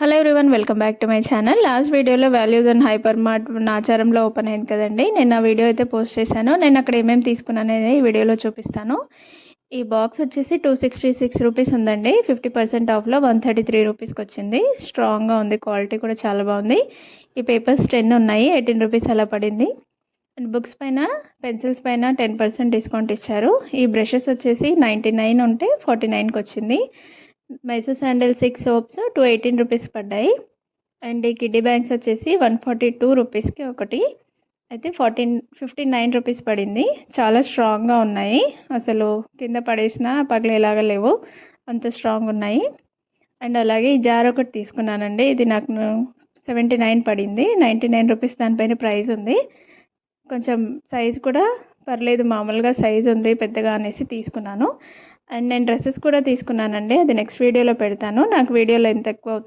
Hello everyone, welcome back to my channel. Last వీడియోలో values and hyper mart నాచారంలో open అయింది కదండి. నేను ఆ వీడియో అయితే పోస్ట్ చేశాను. నేను అక్కడ ఏమేమి తీసుకున్నాను అనేది ఈ వీడియోలో చూపిస్తాను. ఈ బాక్స్ వచ్చేసి 266 రూపీస్ ఉందండి. 50% ఆఫ్లో 133 రూపీస్కి వచ్చింది. స్ట్రాంగ్గా ఉంది, క్వాలిటీ కూడా చాలా బాగుంది. ఈ పేపర్స్ 10 ఉన్నాయి, 18 రూపీస్ అలా పడింది. అండ్ బుక్స్ పైన, పెన్సిల్స్ పైన 10% డిస్కౌంట్ ఇచ్చారు. ఈ బ్రషెస్ వచ్చేసి 99 ఉంటే 49కి వచ్చింది. మైసూర్ శాండిల్ 6 సోప్స్ 218 రూపీస్ పడ్డాయి. అండ్ ఈ కిడ్డీ బ్యాంక్స్ వచ్చేసి 142 రూపీస్కి ఒకటి అయితే 59 రూపీస్ పడింది. చాలా స్ట్రాంగ్గా ఉన్నాయి, అసలు కింద పడేసినా పగిలేలాగా లేవు, అంత స్ట్రాంగ్ ఉన్నాయి. అండ్ అలాగే ఈ జార్ ఒకటి తీసుకున్నానండి. ఇది నాకు 79 పడింది. 99 రూపీస్ దానిపైన ప్రైస్ ఉంది. కొంచెం సైజ్ కూడా పర్లేదు, మామూలుగా సైజ్ ఉంది, పెద్దగా అనేసి తీసుకున్నాను. అండ్ నేను డ్రెస్సెస్ కూడా తీసుకున్నానండి. అది నెక్స్ట్ వీడియోలో పెడతాను. నాకు వీడియోలో ఎంత ఎక్కువ అవుతుంది